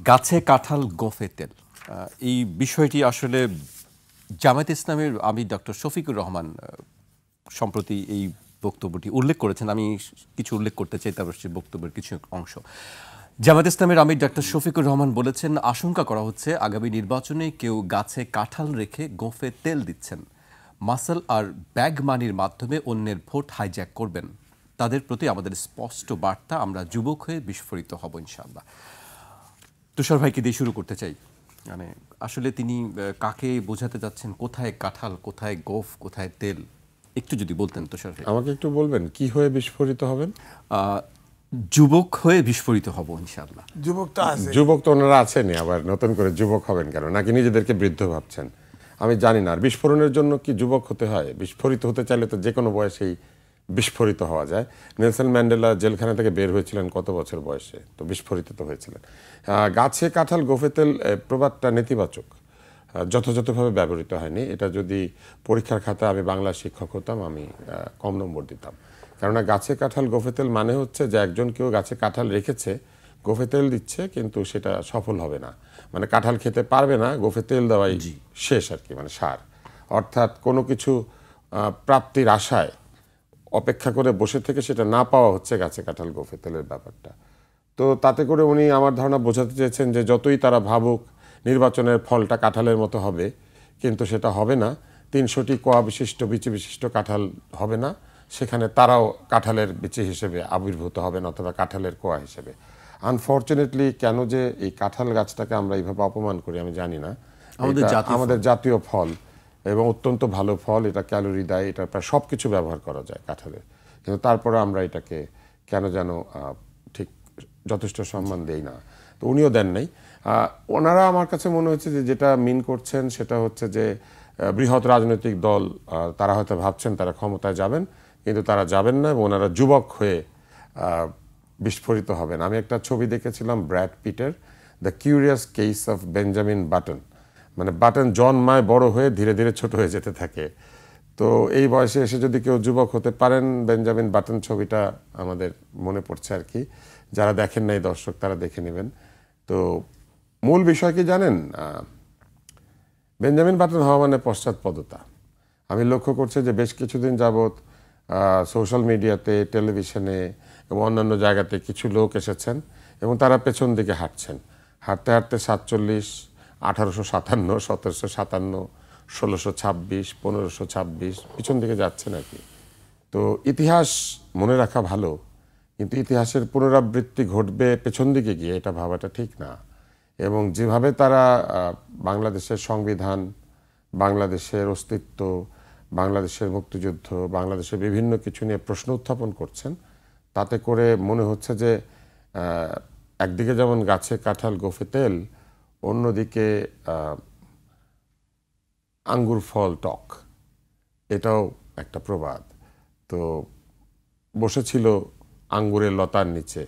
গাছে কাঁঠাল গোঁফে তেল, এই বিষয়টি আসলে জামায়াতে ইসলামের আমির ডক্টর শফিকুর রহমান সম্প্রতি এই বক্তব্যটি উল্লেখ করেছেন। আমি কিছু উল্লেখ করতে চাই তারপর সেই বক্তব্যের কিছু অংশ। জামায়াতে ইসলামের আমির ডক্টর শফিকুর রহমান বলেছেন, আশঙ্কা করা হচ্ছে আগামী নির্বাচনে কেউ গাছে কাঁঠাল রেখে গোঁফে তেল দিচ্ছেন, মাসল আর ব্যাগ মানির মাধ্যমে অন্যের ভোট হাইজ্যাক করবেন। তাদের প্রতি আমাদের স্পষ্ট বার্তা, আমরা যুবক হয়ে বিস্ফোরিত হব ইনশাআল্লাহ। তুষার ভাইকে দিয়ে শুরু করতে চাই। মানে আসলে তিনি কাকে বোঝাতে যাচ্ছেন, কোথায় কাঁঠাল, কোথায় গোঁফ, কোথায় তেল, একটু যদি বলতেন তুষার ভাই। আমাকে একটু বলবেন কি হয়ে বিস্ফোরিত হবেন? যুবক হয়ে বিস্ফোরিত হব ইনশাআল্লাহ। যুবক তো ওনারা আছেনই, আবার নতুন করে যুবক হবেন কেন? নাকি নিজেদেরকে বৃদ্ধ ভাবছেন? আমি জানি না। আর বিস্ফোরণের জন্য কি যুবক হতে হয়? বিস্ফোরিত হতে চাইলে তো যে কোনো বয়সেই বিস্ফোরিত হওয়া যায়। নেলসন ম্যান্ডেলা জেলখানা থেকে বের হয়েছিলেন কত বছর বয়সে? তো বিস্ফোরিত তো হয়েছিলেন। গাছে কাঁঠাল গোঁফে তেল প্রবাদটা নেতিবাচক, যথাযথভাবে ব্যবহৃত হয়নি। এটা যদি পরীক্ষার খাতায় আমি বাংলা শিক্ষক হতাম, আমি কম নম্বর দিতাম। কেননা গাছে কাঁঠাল গোঁফে তেল মানে হচ্ছে যে একজন কেউ গাছে কাঁঠাল রেখেছে, গোঁফে তেল দিচ্ছে, কিন্তু সেটা সফল হবে না। মানে কাঁঠাল খেতে পারবে না, গোঁফে তেল দেওয়াই শেষ আর কি, মানে সার। অর্থাৎ কোনো কিছু প্রাপ্তির আশায় অপেক্ষা করে বসে থেকে সেটা না পাওয়া হচ্ছে গাছে কাঁঠাল গোঁফে তেলের ব্যাপারটা। তো তাতে করে উনি আমার ধারণা বোঝাতে চেয়েছেন যে যতই তারা ভাবুক নির্বাচনের ফলটা কাঁঠালের মতো হবে, কিন্তু সেটা হবে না। 300টি কোয়া বিশিষ্ট বিচি বিশিষ্ট কাঁঠাল হবে না, সেখানে তারাও কাঁঠালের বিচি হিসেবে আবির্ভূত হবেন অথবা কাঁঠালের কোয়া হিসেবে। আনফর্চুনেটলি কেন যে এই কাঁঠাল গাছটাকে আমরা এইভাবে অপমান করি আমি জানি না। আমাদের জাতীয় ফল এবং অত্যন্ত ভালো ফল, এটা ক্যালোরি দেয়, এটা প্রায় সব কিছু ব্যবহার করা যায় কাঁঠালের, কিন্তু তারপরে আমরা এটাকে কেন যেন ঠিক যথেষ্ট সম্মান দেই না। তো উনিও দেন নাই। ওনারা আমার কাছে মনে হচ্ছে যে যেটা মিন করছেন সেটা হচ্ছে যে বৃহৎ রাজনৈতিক দল, তারা হয়তো ভাবছেন তারা ক্ষমতায় যাবেন, কিন্তু তারা যাবেন না এবং ওনারা যুবক হয়ে বিস্ফোরিত হবেন। আমি একটা ছবি দেখেছিলাম ব্র্যাড পিটের, the curious case of Benjamin Button. মানে বাটন জন্মায় বড় হয়ে ধীরে ধীরে ছোট হয়ে যেতে থাকে। তো এই বয়সে এসে যদি কেউ যুবক হতে পারেন, বেঞ্জামিন বাটন ছবিটা আমাদের মনে পড়ছে আর কি। যারা দেখেন নাই দর্শক তারা দেখে নেবেন। তো মূল বিষয় কি জানেন? বেঞ্জামিন বাটন হওয়া মানে পশ্চাৎপদতা। আমি লক্ষ্য করছি যে বেশ কিছুদিন যাবৎ সোশ্যাল মিডিয়াতে, টেলিভিশনে এবং অন্যান্য জায়গাতে কিছু লোক এসেছেন এবং তারা পেছন দিকে হাঁটছেন। হাঁটতে হাঁটতে 47, 1857, 1757, 1626, 1526 পিছন দিকে যাচ্ছে নাকি। তো ইতিহাস মনে রাখা ভালো, কিন্তু ইতিহাসের পুনরাবৃত্তি ঘটবে পেছন দিকে গিয়ে, এটা ভাবাটা ঠিক না। এবং যেভাবে তারা বাংলাদেশের সংবিধান, বাংলাদেশের অস্তিত্ব, বাংলাদেশের মুক্তিযুদ্ধ, বাংলাদেশের বিভিন্ন কিছু নিয়ে প্রশ্ন উত্থাপন করছেন, তাতে করে মনে হচ্ছে যে একদিকে যেমন গাছে কাঁঠাল গোঁফে তেল, অন্যদিকে আঙ্গুর ফল টক, এটাও একটা প্রবাদ। তো বসেছিল আঙ্গুরের লতার নিচে,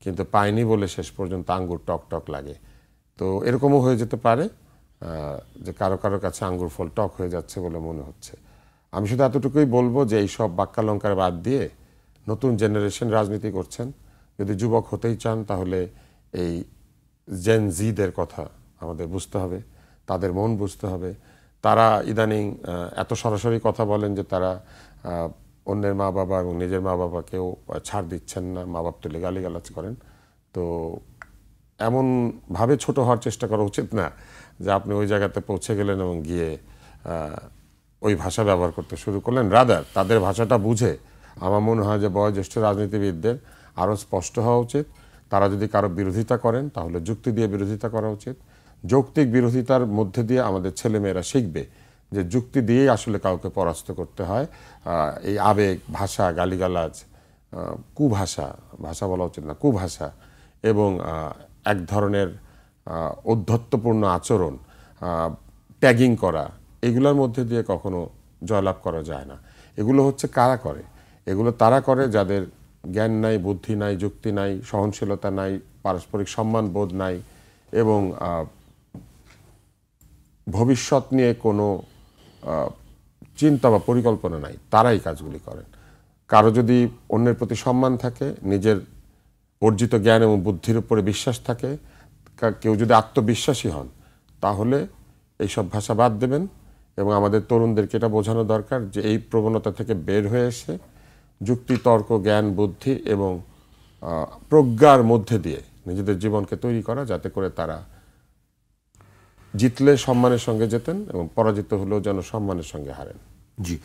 কিন্তু পায়নি বলে শেষ পর্যন্ত আঙ্গুর টক টক লাগে। তো এরকমও হয়ে যেতে পারে যে কারো কারো কাছে আঙ্গুর ফল টক হয়ে যাচ্ছে বলে মনে হচ্ছে। আমি শুধু এতটুকুই বলবো যে এই সব বাক্যালঙ্কার বাদ দিয়ে নতুন জেনারেশন রাজনীতি করছেন। যদি যুবক হতেই চান তাহলে এই জেন জিদের কথা আমাদের বুঝতে হবে, তাদের মন বুঝতে হবে। তারা ইদানিং এত সরাসরি কথা বলেন যে তারা অন্যের মা বাবা এবং নিজের মা বাবাকেও ছাড় দিচ্ছেন না, মা বাপ তুলে গালিগালাজ করেন। তো এমনভাবে ছোট হওয়ার চেষ্টা করা উচিত না যে আপনি ওই জায়গাতে পৌঁছে গেলেন এবং গিয়ে ওই ভাষা ব্যবহার করতে শুরু করলেন। রাদার তাদের ভাষাটা বুঝে আমার মনে হয় যে বয়োজ্যেষ্ঠ রাজনীতিবিদদের আরও স্পষ্ট হওয়া উচিত। তারা যদি কারো বিরোধিতা করেন তাহলে যুক্তি দিয়ে বিরোধিতা করা উচিত। যৌক্তিক বিরোধিতার মধ্যে দিয়ে আমাদের ছেলেমেয়েরা শিখবে যে যুক্তি দিয়েই আসলে কাউকে পরাস্ত করতে হয়। এই আবেগ, ভাষা, গালিগালাজ, কুভাষা, ভাষা বলা উচিত না, কুভাষা এবং এক ধরনের ঔদ্ধত্যপূর্ণ আচরণ, ট্যাগিং করা, এগুলোর মধ্যে দিয়ে কখনো জয়লাভ করা যায় না। এগুলো হচ্ছে কারা করে? এগুলো তারা করে যাদের জ্ঞান নাই, বুদ্ধি নাই, যুক্তি নাই, সহনশীলতা নাই, পারস্পরিক সম্মান বোধ নাই এবং ভবিষ্যৎ নিয়ে কোনো চিন্তা বা পরিকল্পনা নাই। তারাই কাজগুলি করেন। কারো যদি অন্যের প্রতি সম্মান থাকে, নিজের অর্জিত জ্ঞান এবং বুদ্ধির উপরে বিশ্বাস থাকে, কেউ যদি আত্মবিশ্বাসী হন তাহলে এইসব ভাষা বাদ দেবেন এবং আমাদের তরুণদেরকে এটা বোঝানো দরকার যে এই প্রবণতা থেকে বের হয়ে এসে যুক্তি, তর্ক, জ্ঞান, বুদ্ধি এবং প্রজ্ঞার মধ্যে দিয়ে নিজেদের জীবনকে তৈরি করা, যাতে করে তারা জিতলে সম্মানের সঙ্গে জেতেন এবং পরাজিত হলেও যেন সম্মানের সঙ্গে হারেন। জি।